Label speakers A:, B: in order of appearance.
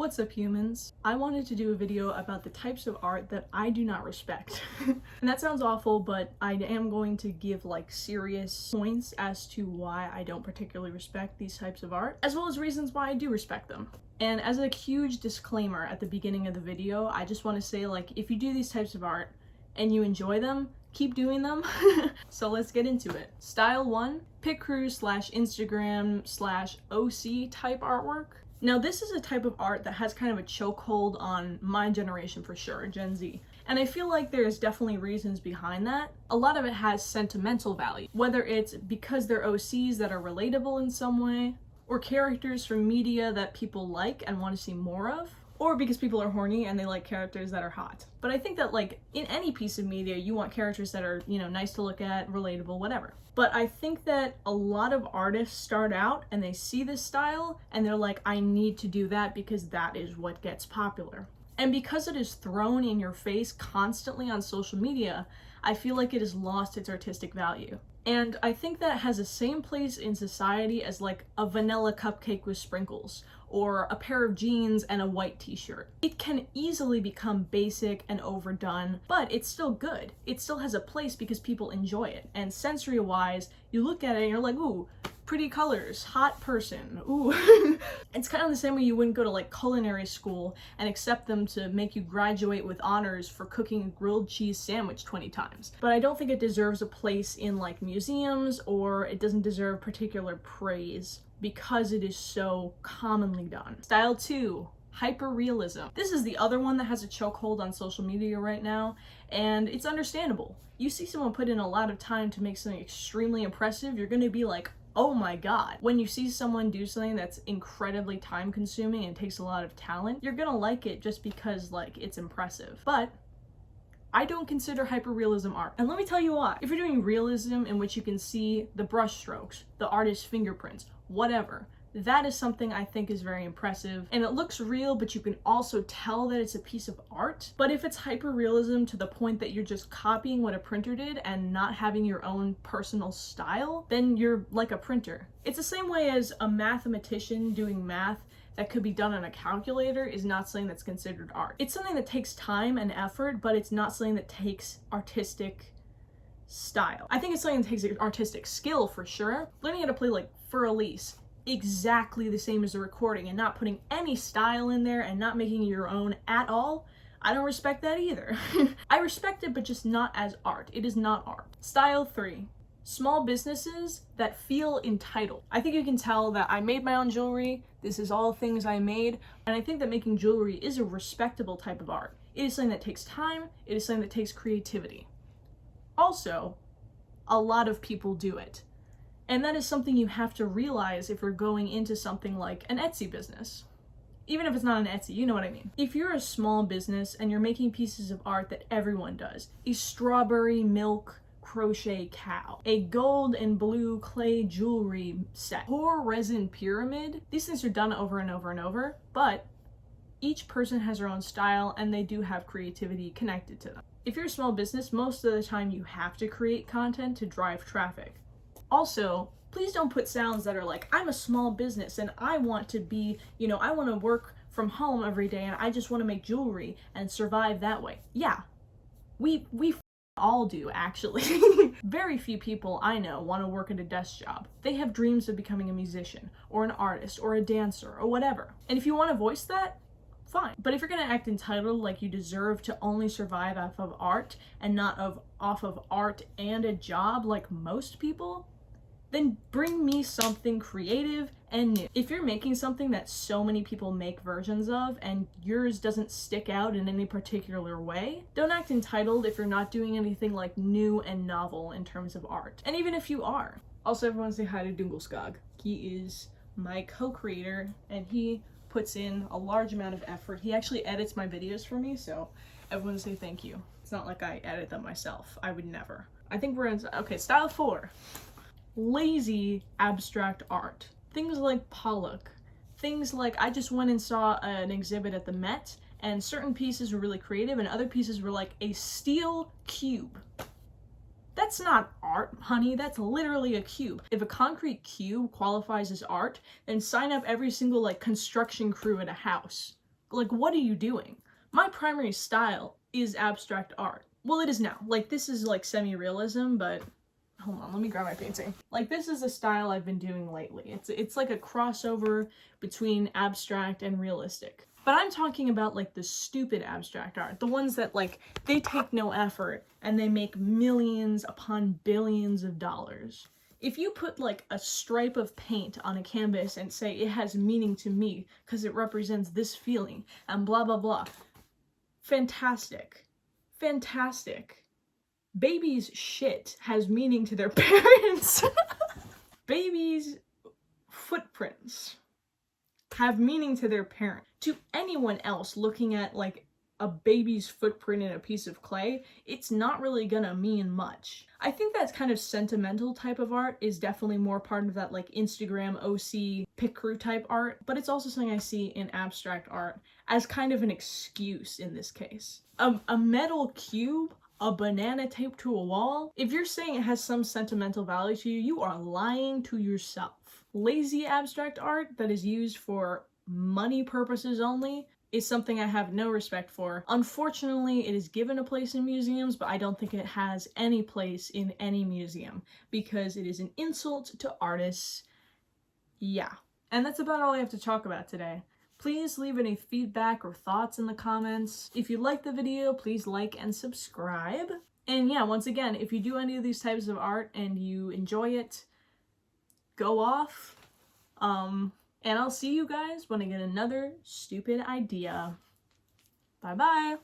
A: What's up, humans? I wanted to do a video about the types of art that I do not respect. And that sounds awful, but I am going to give like serious points as to why I don't particularly respect these types of art, as well as reasons why I do respect them. And as a huge disclaimer at the beginning of the video, I just want to say, like, if you do these types of art and you enjoy them, keep doing them. So let's get into it. Style 1, Pit Crew / Instagram / OC type artwork. Now this is a type of art that has kind of a chokehold on my generation for sure, Gen Z. And I feel like there's definitely reasons behind that. A lot of it has sentimental value, whether it's because they're OCs that are relatable in some way, or characters from media that people like and want to see more of, or because people are horny and they like characters that are hot. But I think that, like, in any piece of media, you want characters that are, you know, nice to look at, relatable, whatever. But I think that a lot of artists start out and they see this style and they're like, I need to do that because that is what gets popular. And because it is thrown in your face constantly on social media, I feel like it has lost its artistic value. And I think that has the same place in society as like a vanilla cupcake with sprinkles, or a pair of jeans and a white t-shirt. It can easily become basic and overdone, but it's still good. It still has a place because people enjoy it. And sensory-wise, you look at it and you're like, ooh, pretty colors, hot person, ooh. It's kind of the same way you wouldn't go to like culinary school and accept them to make you graduate with honors for cooking a grilled cheese sandwich 20 times. But I don't think it deserves a place in like museums, or it doesn't deserve particular praise because it is so commonly done. Style 2, hyperrealism. This is the other one that has a chokehold on social media right now, and it's understandable. You see someone put in a lot of time to make something extremely impressive, you're gonna be like, oh my god. When you see someone do something that's incredibly time consuming and takes a lot of talent, you're gonna like it just because, like, it's impressive. But I don't consider hyperrealism art. And let me tell you why. If you're doing realism in which you can see the brush strokes, the artist's fingerprints, whatever, that is something I think is very impressive, and it looks real, but you can also tell that it's a piece of art. But if it's hyperrealism to the point that you're just copying what a printer did and not having your own personal style, then you're like a printer. It's the same way as a mathematician doing math that could be done on a calculator is not something that's considered art. It's something that takes time and effort, but it's not something that takes artistic style. I think it's something that takes artistic skill for sure. Learning how to play like Fur Elise exactly the same as the recording and not putting any style in there and not making it your own at all, I don't respect that either. I respect it, but just not as art. It is not art. Style 3, small businesses that feel entitled. I think you can tell that I made my own jewelry. This is all things I made. And I think that making jewelry is a respectable type of art. It is something that takes time. It is something that takes creativity. Also, a lot of people do it. And that is something you have to realize if you're going into something like an Etsy business. Even if it's not an Etsy, you know what I mean. If you're a small business and you're making pieces of art that everyone does, a strawberry milk crochet cow, a gold and blue clay jewelry set, or resin pyramid, these things are done over and over and over, but each person has their own style and they do have creativity connected to them. If you're a small business, most of the time you have to create content to drive traffic. Also, please don't put sounds that are like, I'm a small business and I want to be, you know, I want to work from home every day and I just want to make jewelry and survive that way. Yeah, we all do, actually. Very few people I know want to work at a desk job. They have dreams of becoming a musician or an artist or a dancer or whatever. And if you want to voice that, fine. But if you're going to act entitled like you deserve to only survive off of art and not off of art and a job like most people, then bring me something creative and new. If you're making something that so many people make versions of and yours doesn't stick out in any particular way, don't act entitled if you're not doing anything like new and novel in terms of art. And even if you are. Also, everyone say hi to Dungelskog. He is my co-creator and he puts in a large amount of effort. He actually edits my videos for me, so everyone say thank you. It's not like I edit them myself. I would never. I think we're in, okay, style 4. Lazy abstract art. Things like Pollock. Things like, I just went and saw an exhibit at the Met, and certain pieces were really creative and other pieces were like a steel cube. That's not art, honey. That's literally a cube. If a concrete cube qualifies as art, then sign up every single like construction crew at a house. Like, what are you doing? My primary style is abstract art. Well, it is now. Like, this is like semi-realism, but hold on, let me grab my painting. Like, this is a style I've been doing lately. It's like a crossover between abstract and realistic. But I'm talking about like the stupid abstract art, the ones that like they take no effort and they make millions upon billions of dollars. If you put like a stripe of paint on a canvas and say it has meaning to me because it represents this feeling and blah blah blah, fantastic. Fantastic. Babies' shit has meaning to their parents. Babies' footprints have meaning to their parent. To anyone else looking at like a baby's footprint in a piece of clay, it's not really gonna mean much. I think that kind of sentimental type of art is definitely more part of that like Instagram OC pic crew type art, but it's also something I see in abstract art as kind of an excuse in this case. A metal cube, a banana taped to a wall, if you're saying it has some sentimental value to you, you are lying to yourself. Lazy abstract art that is used for money purposes only is something I have no respect for. Unfortunately, it is given a place in museums, but I don't think it has any place in any museum because it is an insult to artists. Yeah. And that's about all I have to talk about today. Please leave any feedback or thoughts in the comments. If you like the video, please like and subscribe. And yeah, once again, if you do any of these types of art and you enjoy it, go off. And I'll see you guys when I get another stupid idea. Bye bye.